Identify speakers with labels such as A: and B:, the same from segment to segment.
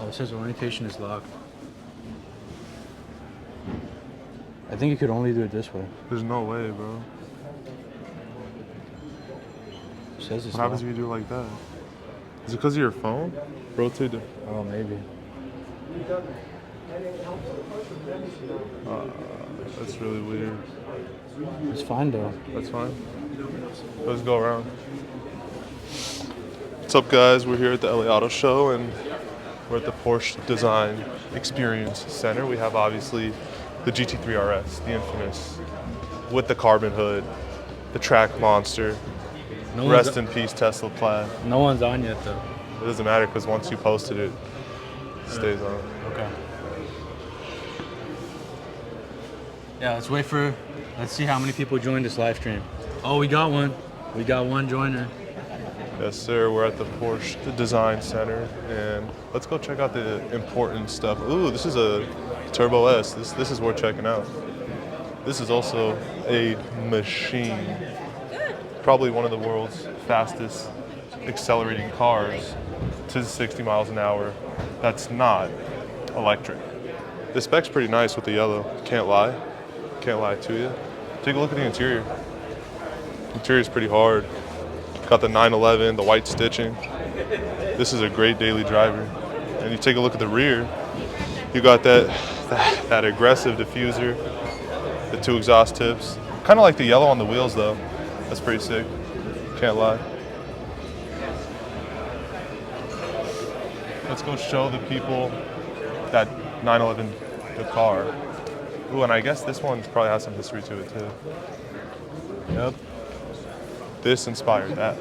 A: Oh, it says orientation is locked. I think you could only do it this way.
B: There's no way, bro.
A: It says it's
B: What happens
A: locked.
B: if you do it like that? Is it because of your phone? Rotate it.
A: Oh, maybe.
B: That's really weird.
A: It's fine though.
B: That's fine. Let's go around. What's up, guys? We're here at the LA Auto Show, and we're at the Porsche Design Experience Center. We have obviously the GT3 RS, the infamous, with the carbon hood, the track monster.
A: No
B: Rest in peace, Tesla Plaid.
A: No one's on yet though.
B: It doesn't matter because once you posted it, it stays on.
A: Okay. Yeah, let's see how many people joined this live stream. Oh, we got one. We got one joiner.
B: Yes, sir. We're at the Porsche Design Center, and let's go check out the important stuff. Ooh, this is a Turbo S. This is worth checking out. This is also a machine. Probably one of the world's fastest accelerating cars to 60 miles an hour. That's not electric. The spec's pretty nice with the yellow. Can't lie. Can't lie to you. Take a look at the interior. Interior's pretty hard. Got the 911, the white stitching. This is a great daily driver. And you take a look at the rear, you got that aggressive diffuser, the two exhaust tips. Kind of like the yellow on the wheels though. That's pretty sick. Can't lie. Let's go show the people that 911 Dakar. Ooh, and I guess this one probably has some history to it too.
A: Yep.
B: This inspired that.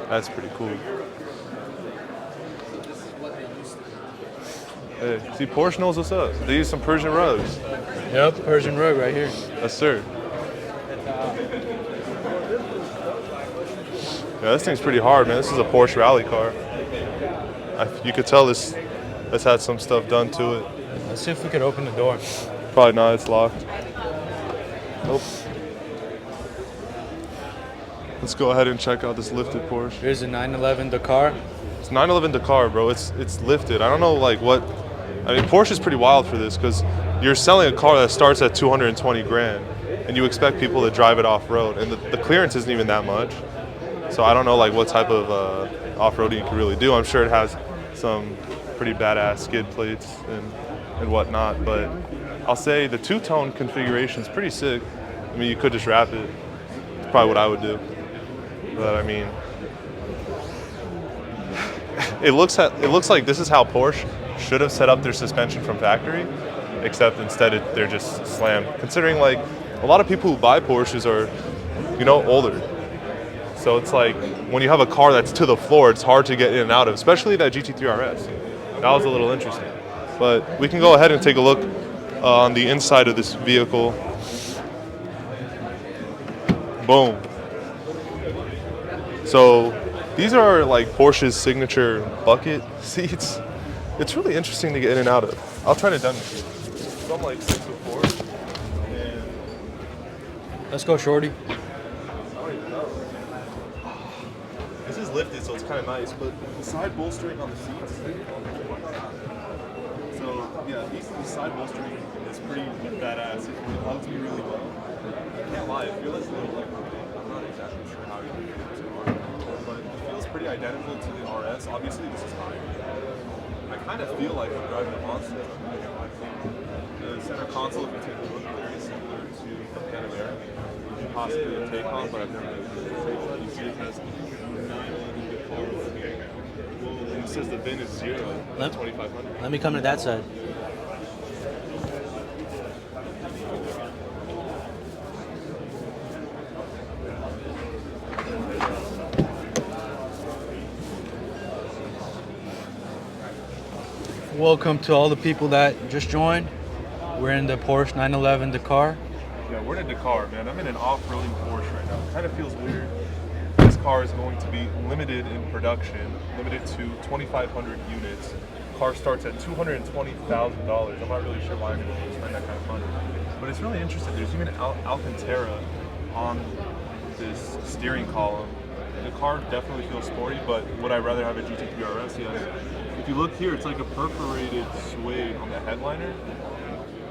B: That's pretty cool. Hey, see, Porsche knows what's up. They use some Persian rugs.
A: Yep, Persian rug right here.
B: Yes, sir. Yeah, this thing's pretty hard, man. This is a Porsche rally car. You could tell this had some stuff done to it.
A: Let's see if we could open the door.
B: Probably not, it's locked. Nope. Let's go ahead and check out this lifted Porsche.
A: Here's a 911 Dakar.
B: It's 911 Dakar, bro. It's lifted. I don't know like what. I mean, Porsche is pretty wild for this because you're selling a car that starts at 220 grand, and you expect people to drive it off road, and the clearance isn't even that much. So I don't know like what type of off-roading you can really do. I'm sure it has some pretty badass skid plates and whatnot, but I'll say the two-tone configuration is pretty sick. I mean, you could just wrap it. It's probably what I would do. But I mean, it looks like this is how Porsche should have set up their suspension from factory, except instead they're just slammed. Considering like a lot of people who buy Porsches are, older. So it's like when you have a car that's to the floor, it's hard to get in and out of, especially that GT3 RS. That was a little interesting. But we can go ahead and take a look on the inside of this vehicle. Boom. So these are like Porsche's signature bucket seats. It's really interesting to get in and out of. I'll try to demonstrate. So I'm like 6'4". And
A: Let's go, shorty.
B: this is lifted, so it's kind of nice, but the side bolstering on the seats. So yeah, the side bolstering is pretty badass. It hugs me really well. I can't lie, it feels a little like I'm not exactly sure how you do it, but it feels pretty identical to the RS. Obviously, this is higher. I kind of feel like I'm driving a monster. The center console, if you take a look, very similar to the Panamera, possibly a Taycan, but I've never been to the Taycan. You see it has 911 Dakar over here. And it says the VIN is 0, 2500.
A: Let me come to that side. Welcome to all the people that just joined. We're in the Porsche 911 Dakar.
B: Yeah, we're in a Dakar, man. I'm in an off-roading Porsche right now. It kind of feels weird. This car is going to be limited in production, limited to 2,500 units. Car starts at $220,000. I'm not really sure why I'm going to spend that kind of money. But it's really interesting. There's even Alcantara on this steering column. the car definitely feels sporty, but would I rather have a GT3 RS? Yes. If you look here, it's like a perforated suede on the headliner.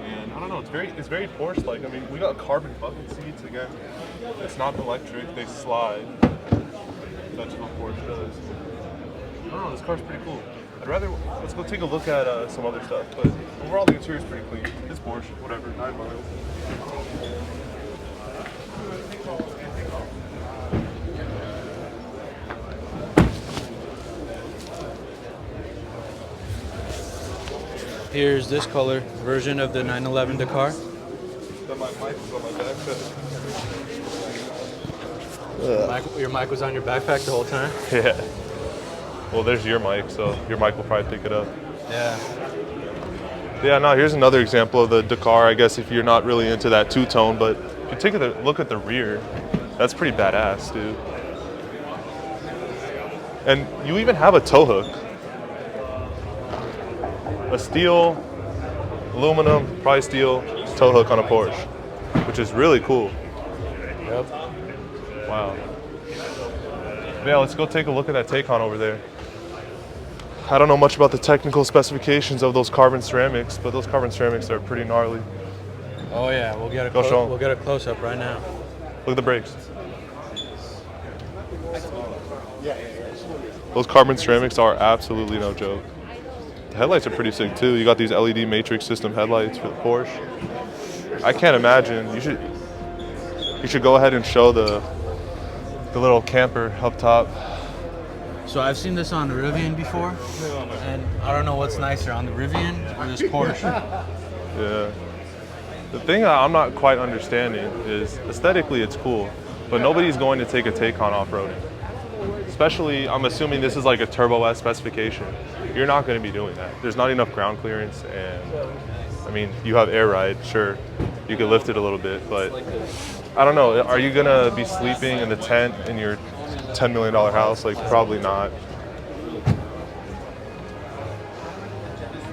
B: And I don't know, it's very Porsche-like. I mean, we got carbon bucket seats again. It's not electric, they slide. That's what Porsche does. I don't know, this car's pretty cool. Let's go take a look at some other stuff, but overall the interior is pretty clean. It's Porsche, whatever, 9 miles.
A: Here's this color version of the 911 Dakar.
B: My mic is on my backpack.
A: Your mic was on your backpack the whole time?
B: Yeah. Well, there's your mic, so your mic will probably pick it up.
A: Yeah.
B: Yeah, no, here's another example of the Dakar, I guess, if you're not really into that two-tone, but if you take a look at the rear, that's pretty badass, dude. And you even have a tow hook. A steel, aluminum, probably steel, tow hook on a Porsche, which is really cool.
A: Yep.
B: Wow. Yeah, let's go take a look at that Taycan over there. I don't know much about the technical specifications of those carbon ceramics, but those carbon ceramics are pretty gnarly.
A: Oh yeah, we'll get a close up right now.
B: Look at the brakes. Those carbon ceramics are absolutely no joke. The headlights are pretty sick too. You got these LED matrix system headlights for the Porsche. I can't imagine. You should go ahead and show the little camper up top.
A: So I've seen this on the Rivian before, and I don't know what's nicer, on the Rivian or this Porsche.
B: Yeah. The thing I'm not quite understanding is aesthetically it's cool, but nobody's going to take a Taycan off-roading. Especially, I'm assuming this is like a Turbo S specification. You're not going to be doing that. There's not enough ground clearance, and I mean, you have air ride, sure, you can lift it a little bit, but I don't know. Are you going to be sleeping in the tent in your $10 million house? Like, probably not.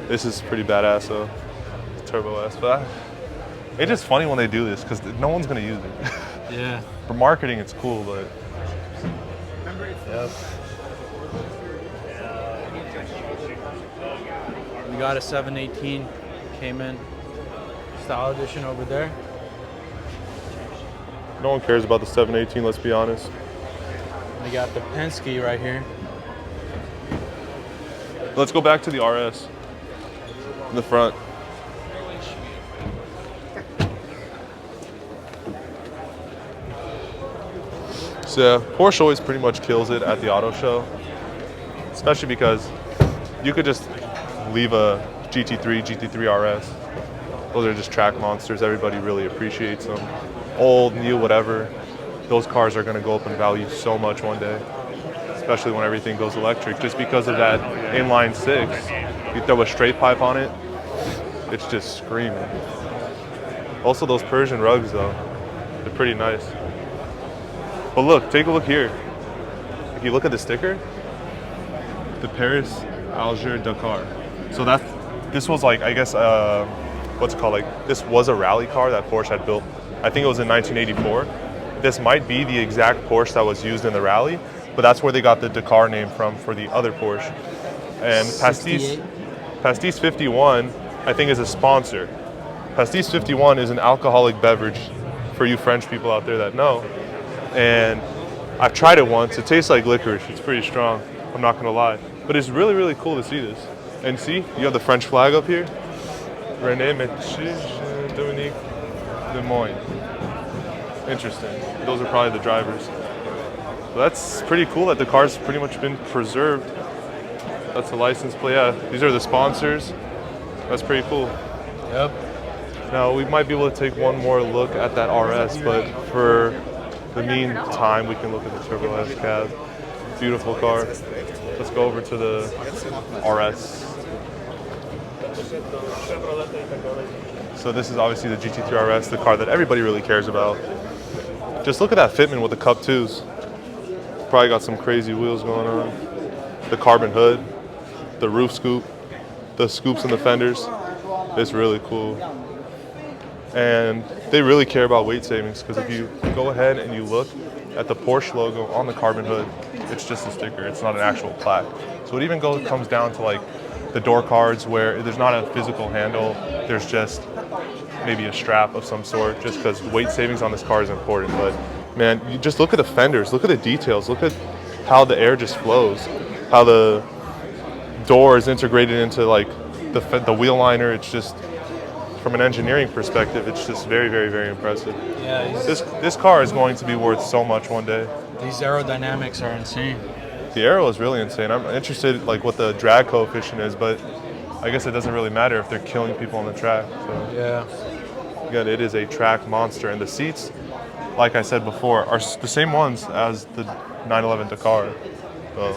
B: This is pretty badass though, Turbo S, but it's just funny when they do this because no one's going to use it.
A: Yeah.
B: For marketing, it's cool, but.
A: Yep. We got a 718 Cayman style edition over there.
B: No one cares about the 718, let's be honest.
A: We got the Penske right here.
B: Let's go back to the RS in the front. So yeah, Porsche always pretty much kills it at the auto show, especially because you could just leave a GT3, GT3 RS. Those are just track monsters. Everybody really appreciates them. Old, new, whatever. Those cars are going to go up in value so much one day, especially when everything goes electric. Just because of that inline six, you throw a straight pipe on it, it's just screaming. Also, those Persian rugs, though, they're pretty nice. But look, take a look here. If you look at the sticker, the Paris, Alger, Dakar. So this was like, I guess, what's it called? Like, this was a rally car that Porsche had built. I think it was in 1984. This might be the exact Porsche that was used in the rally, but that's where they got the Dakar name from for the other Porsche. And Pastis 51, I think, is a sponsor. Pastis 51 is an alcoholic beverage for you French people out there that know. And I've tried it once. It tastes like licorice. It's pretty strong. I'm not gonna lie. But it's really, really cool to see this. And see, you have the French flag up here. René Métis, Dominique Lemoyne. Interesting. Those are probably the drivers. So that's pretty cool that the car's pretty much been preserved. That's the license plate. Yeah, these are the sponsors. That's pretty cool.
A: Yep.
B: Now, we might be able to take one more look at that RS, but for the meantime, we can look at the Turbo S cab. Beautiful car. Let's go over to the RS. So this is obviously the GT3 RS, the car that everybody really cares about. Just look at that fitment with the Cup 2s. Probably got some crazy wheels going on. The carbon hood, the roof scoop, the scoops in the fenders. It's really cool. And they really care about weight savings because if you go ahead and you look at the Porsche logo on the carbon hood, it's just a sticker. It's not an actual plaque. So it even comes down to like the door cards where there's not a physical handle. There's just maybe a strap of some sort, just because weight savings on this car is important. But man, you just look at the fenders, look at the details, look at how the air just flows, how the door is integrated into like the wheel liner. It's just, from an engineering perspective, it's just very, very, very impressive.
A: Yeah,
B: This car is going to be worth so much one day.
A: these aerodynamics are insane.
B: The aero is really insane. I'm interested like what the drag coefficient is, but I guess it doesn't really matter if they're killing people on the track. So
A: Yeah.
B: again, it is a track monster, and the seats, like I said before, are the same ones as the 911 Dakar. So,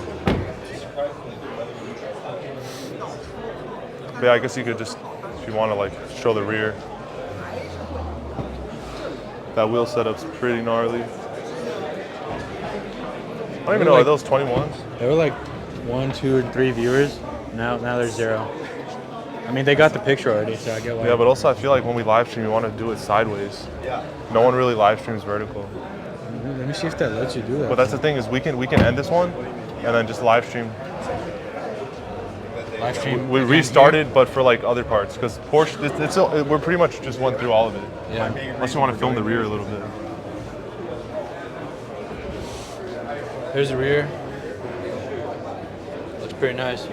B: but yeah, I guess you could just, if you want to like show the rear, that wheel setup's pretty gnarly. I don't even know, are those 21s?
A: There were like 1, 2, and 3 viewers. Now there's 0. I mean, they got the picture already, so I get why.
B: Yeah, but also I feel like when we live stream, we want to do it sideways. No one really live streams vertical.
A: Let me see if that lets you do that.
B: But that's the thing, is we can end this one and then just live stream.
A: Live stream.
B: We restarted, but for like other parts, because Porsche, we're pretty much just went through all of it.
A: Yeah.
B: Unless you want to film the rear a little bit.
A: There's the rear. Looks pretty nice.